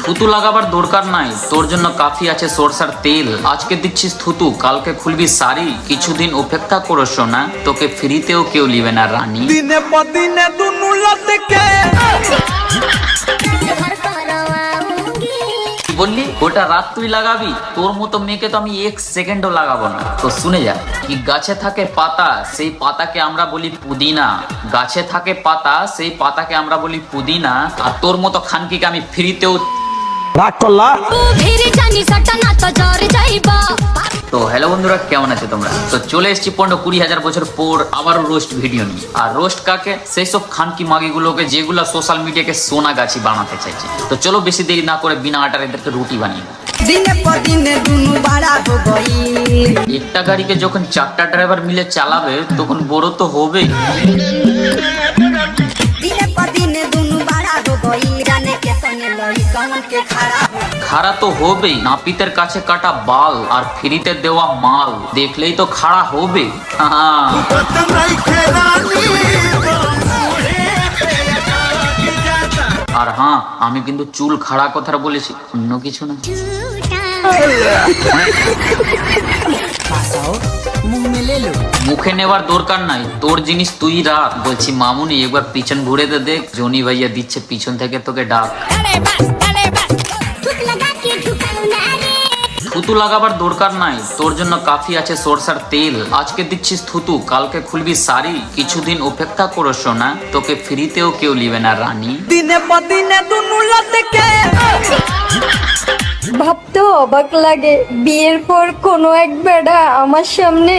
থুতু লাগাবার দরকার নাই, তোর জন্য কাফি আছে সরষার তেল। আজকে দিচ্ছিস থুতু, কালকে খুলবি শাড়ি। কিছুদিন অপেক্ষা করো সোনা, তোকে ফ্রিতেও কেউ লিবে না রানী। দিনে পদিনে দুনু লটকে বললি গোটা রাত তুই লাগাবি? তোর মতো মেয়েকে তো আমি 1 সেকেন্ডও লাগাবো না। তো শুনে যা, কি গাছে থাকে পাতা, সেই পাতাকে আমরা বলি পুদিনা। গাছে থাকে পাতা, সেই পাতাকে আমরা বলি পুদিনা। আর তোর মতো খানকিকে আমি ফ্রিতেও রাগ করলা। তো হ্যালো বন্ধুরা, কেমন আছে তোমরা? তো চলে এসেছি 15-20 বছর পর আবারও রোস্ট ভিডিও নিয়ে। আর রোস্ট কাকে? সেই সব খানকি মাগিগুলোকে যেগুলো সোশ্যাল মিডিয়াকে সোনা গাছি বানাতে চাইছে। তো চলো বেশি দেরি না করে বিনা আটার এদেরকে রুটি বানিয়ে দাও। দিনে পদিনে দুনু বাড়া হবই। একটা গাড়িকে যখন 4টা ড্রাইভার মিলে চালাবে তখন বড় তো হবেই। দিনে পদিনে দুনু বাড়া হবই। রানে কে সনে লই কমনকে খারাপ খাড়া তো হবেই, নাপিতের কাছে কাটা বাল আর ফ্রিতে দেওয়া মাল দেখলেই তো খাড়া হবে। আর হ্যাঁ, আমি কিন্তু চুল খাড়া কথা বলেছি, অন্য কিছু না। মুখে নেবার দরকার নাই, তোর জিনিস তুই রাখ। বলছি মামুনি, একবার পিছন ঘুরে দে দেখ, জনি ভাইয়া দিচ্ছে পিছন থেকে তোকে ডাক। থুতু লাগাবার দরকার নাই, তোর জন্য কাফি আছে সরষার তেল। আজকে দিচ্ছিস থুতু, কালকে খুলবি শাড়ি। কিছুদিন অপেক্ষা করো সোনা, তোকে ফ্রিতেও কেউ লিবে না রানী। দিনে পদিনে দুনু লটকে ভাবতে অবাক লাগে, বিয়ের পর কোনো এক বেড়া আমার সামনে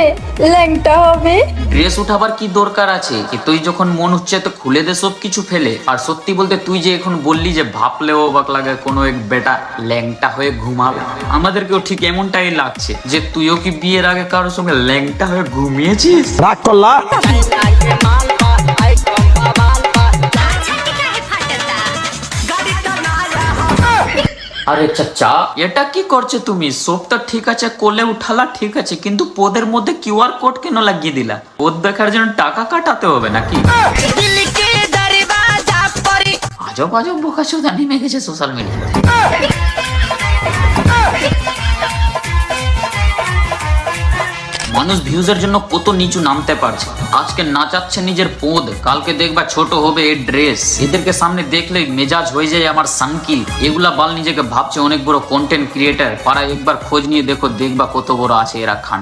ল্যাংটা হবে। ড্রেস উঠাবার কি দরকার আছে? কি তুই যখন মন হচ্ছে তো খুলে দে সব কিছু ফেলে। আর সত্যি বলতে তুই যে এখন বললি যে ভাবলেও অবাক লাগে কোনো এক বেটা ল্যাংটা হয়ে ঘুমাবে, আমাদেরকেও ঠিক এমনটাই লাগছে যে তুইও কি বিয়ের আগে কারোর সঙ্গে ল্যাংটা হয়ে ঘুমিয়েছিস। রাগ করলা। আরে চাচা, এটা কি করছে তুমি? সবটা ঠিক আছে, কোলে উঠালা ঠিক আছে, কিন্তু পদের মধ্যে কিউআর কোড কেন লাগিয়ে দিলা? পদ দেখার জন্য টাকা কাটাতে হবে নাকি? আজব আজব বোকাচোদা নেমে গেছে সোশ্যাল মিডিয়া। মানুষ ভিউজের জন্য কত নিচু নামতে পারছে। আজকে নাচাচ্ছে নিজের পদ, কালকে দেখবা ছোট হবে এই ড্রেস। এদেরকে সামনে দেখলে মেজাজ হয়ে যায় আমার সানকি। এগুলা বাল নিজেকে ভাবছে অনেক বড় কন্টেন্ট ক্রিয়েটার। পাড়ায় একবার খোঁজ নিয়ে দেখো, দেখবা কত বড় আছে এরা খান।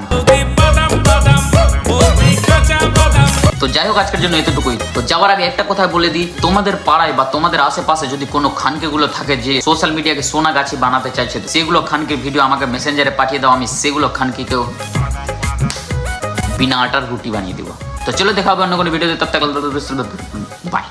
তো যাই হোক, আজকের জন্য এতটুকুই। তো যাওয়ার আগে একটা কথা বলে দিই, তোমাদের পাড়ায় বা তোমাদের আশেপাশে যদি কোনো খানকে গুলো থাকে যে সোশ্যাল মিডিয়াকে সোনা গাছি বানাতে চাইছে, সেগুলো খানকির ভিডিও আমাকে মেসেঞ্জারে পাঠিয়ে দাও। আমি সেগুলো খানকিকেও বিনা আটার রুটি বানিয়ে দিব। তো চলো দেখা হবে অন্য কোনো ভিডিওতে। তব তক বাই।